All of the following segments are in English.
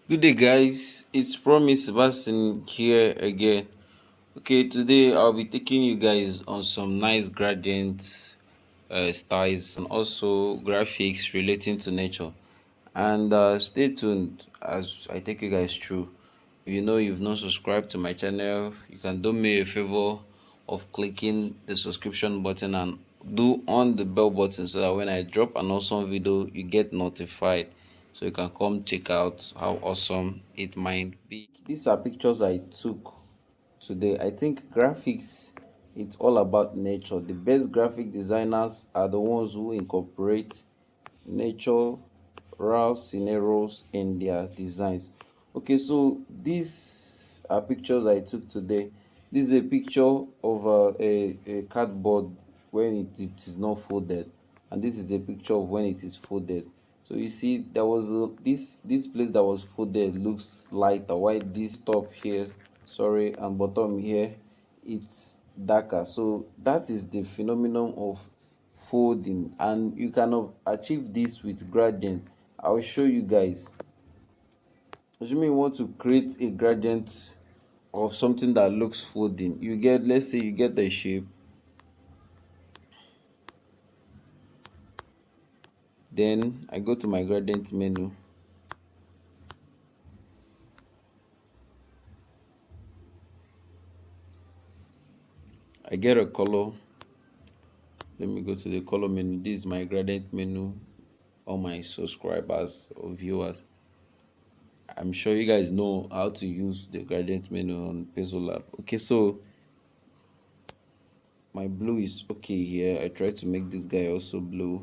Good day, guys. It's Promise Sebastian here again. Okay, today I'll be taking you guys on some nice gradient styles and also graphics relating to nature. And stay tuned as I take you guys through. If you know you've not subscribed to my channel, you can do me a favor of clicking the subscription button and do on the bell button so that when I drop an awesome video, you get notified so you can come check out how awesome it might be. These are pictures I took today. I think graphics, it's all about nature. The best graphic designers are the ones who incorporate natural scenarios in their designs. Okay, so these are pictures I took today. This is a picture of a cardboard when it is not folded, and this is a picture of when it is folded. So you see there was this place that was folded looks lighter, while this top here, sorry, and bottom here, it's darker. So that is the phenomenon of folding, and you cannot achieve this with gradient. I will show you guys. Assuming you want to create a gradient of something that looks folding, you get, let's say you get the shape, then I go to my gradient menu. I get a color. Let me go to the color menu. This is my gradient menu. All my subscribers or viewers, I'm sure you guys know how to use the gradient menu on Pencil Lab. Okay, so my blue is okay here. I try to make this guy also blue.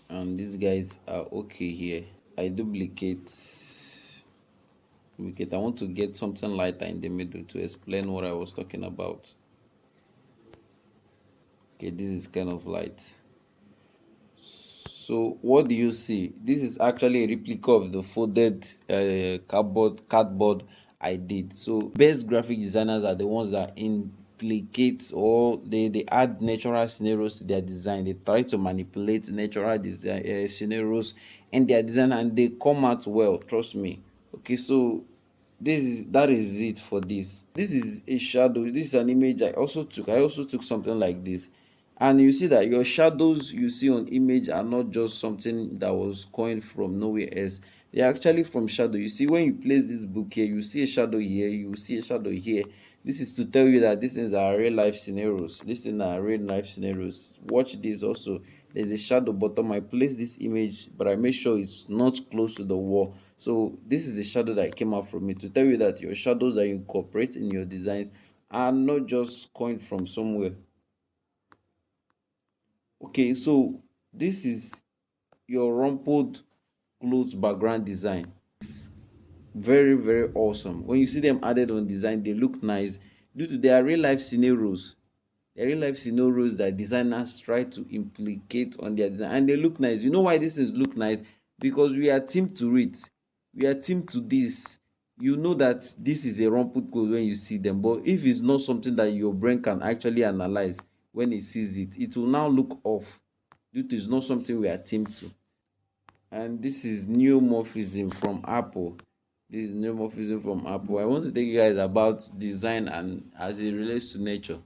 And these guys are okay here. I duplicate. I want to get something lighter in the middle to explain what I was talking about. Okay, this is kind of light. So what do you see? This is actually a replica of the folded cardboard I did. So best graphic designers are the ones that implicate, or they add natural scenarios to their design. They try to manipulate natural design scenarios in their design, and they come out well, trust me. Okay, so that is it for this. This is a shadow. This is an image I also took something like this, and you see that your shadows you see on image are not just something that was coined from nowhere else. They are actually from shadow. You see, when you place this book here, you see a shadow here, you see a shadow here. This is to tell you that these things are real life scenarios. These things are real life scenarios. Watch this also. There's a shadow bottom. I place this image, but I make sure it's not close to the wall. So this is a shadow that came out from it to tell you that your shadows that you incorporate in your designs are not just coined from somewhere. Okay, so this is your rumpled clothes background design. It's very awesome. When you see them added on design, they look nice due to their real life scenarios. Their real life scenarios that designers try to implicate on their design, and they look nice. You know why this is look nice? Because we are teamed to it. We are teamed to this. You know that this is a rumpled clothes when you see them, but if it's not something that your brain can actually analyze when it sees it, it will now look off due to it's not something we are teamed to. And this is neomorphism from Apple. This is neomorphism from Apple. I want to tell you guys about design and as it relates to nature.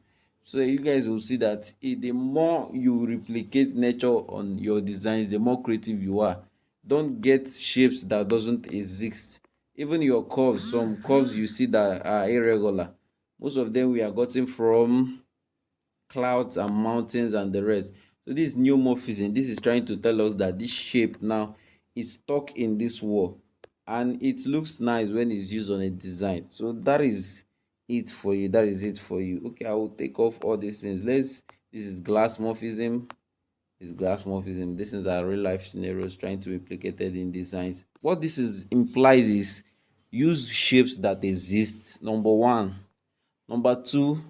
So you guys will see that the more you replicate nature on your designs, the more creative you are. Don't get shapes that doesn't exist. Even your curves, some curves you see that are irregular, most of them we are gotten from clouds and mountains and the rest. So this neomorphism, this is trying to tell us that this shape now is stuck in this wall, and it looks nice when it's used on a design. So that is it for you. That is it for you. Okay, I will take off all these things. This is glass morphism. This glass morphism. This is our real life scenarios trying to be replicated in designs. What this is implies is use shapes that exist. Number one. Number two,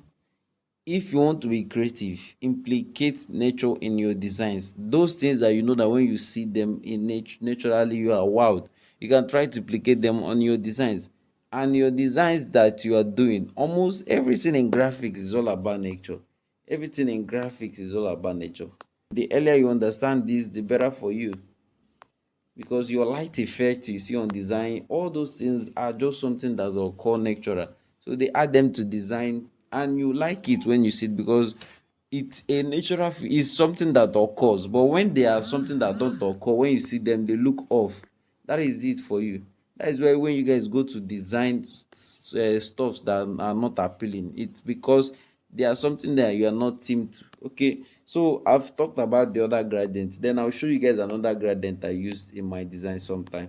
if you want to be creative, implicate nature in your designs. Those things that you know that when you see them in nature, naturally you are wowed. You can try to implicate them on your designs. And your designs that you are doing, almost everything in graphics is all about nature. Everything in graphics is all about nature. The earlier you understand this, the better for you, because your light effect you see on design, all those things are just something that's occur natural. So they add them to design, and you like it when you see it, because it's a natural is something that occurs. But when they are something that don't occur, when you see them, they look off. That is it for you. That is why when you guys go to design stuffs that are not appealing, it's because they are something that you are not teamed to. Okay, so I've talked about the other gradients. Then I'll show you guys another gradient I used in my design sometime.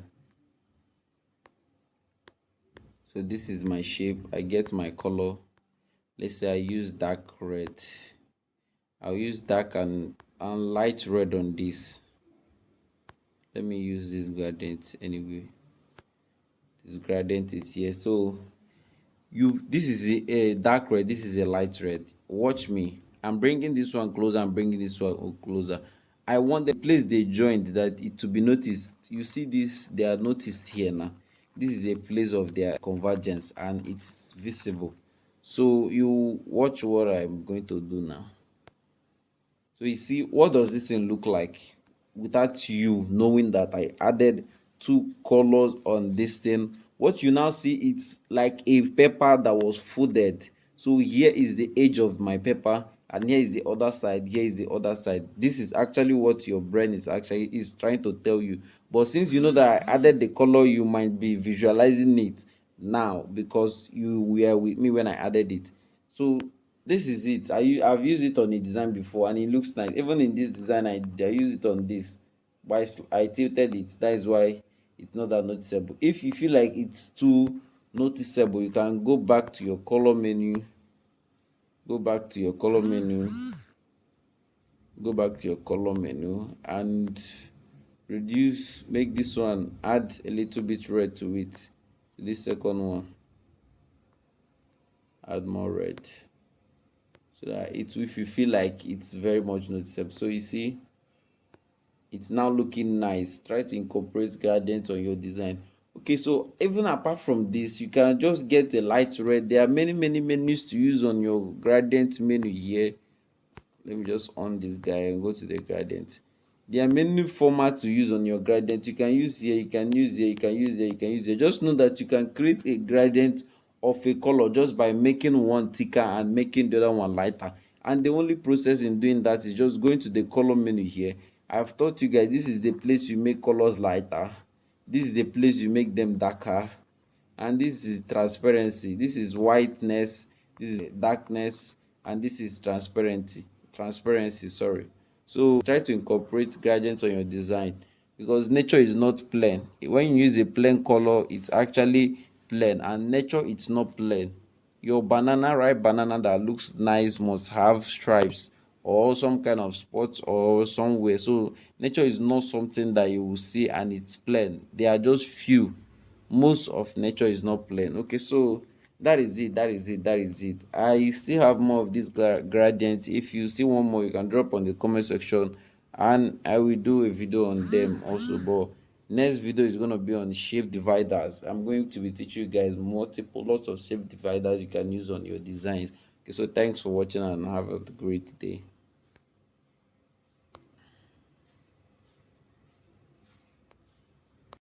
So this is my shape. I get my color. Let's say I use dark red. I'll use dark and light red on this. Let me use this gradient anyway. This gradient is here. So this is a dark red, this is a light red. Watch me. I'm bringing this one closer, I'm bringing this one closer. I want the place they joined that it to be noticed. You see this, they are noticed here now. This is a place of their convergence and it's visible. So you watch what I'm going to do now. So you see, what does this thing look like without you knowing that I added two colors on this thing? What you now see, it's like a paper that was folded. So here is the edge of my paper, and here is the other side, here is the other side. This is actually what your brain is trying to tell you. But since you know that I added the color, you might be visualizing it now because you were with me when I added it. So this is it. I've used it on a design before and it looks nice. Even in this design, I use it on this, but I tilted it. That is why it's not that noticeable. If you feel like it's too noticeable, you can go back to your color menu. Go back to your color menu. Go back to your color menu and reduce. Make this one, add a little bit red to it. This second one, add more red, so that if you feel like it's very much noticeable. So you see, it's now looking nice. Try to incorporate gradients on your design. Okay, so even apart from this, you can just get a light red. There are many menus to use on your gradient menu here. Let me just on this guy and go to the gradient. There are many formats to use on your gradient. You can use here, you can use here, you can use here, you can use here. Just know that you can create a gradient of a color just by making one thicker and making the other one lighter. And the only process in doing that is just going to the color menu here. I've taught you guys, this is the place you make colors lighter, this is the place you make them darker, and this is transparency. This is whiteness, this is darkness, and this is transparency, sorry. So try to incorporate gradients on your design, because nature is not plain. When you use a plain color, it's actually plain, and nature it's not plain. Your ripe banana that looks nice must have stripes or some kind of spots or somewhere. So nature is not something that you will see and it's plain. They are just few. Most of nature is not plain. Okay, so that is it. I still have more of this gradient. If you still want more, you can drop on the comment section and I will do a video on them also. But next video is going to be on shape dividers. I'm going to be teaching you guys lots of shape dividers you can use on your designs. Okay, so thanks for watching and have a great day.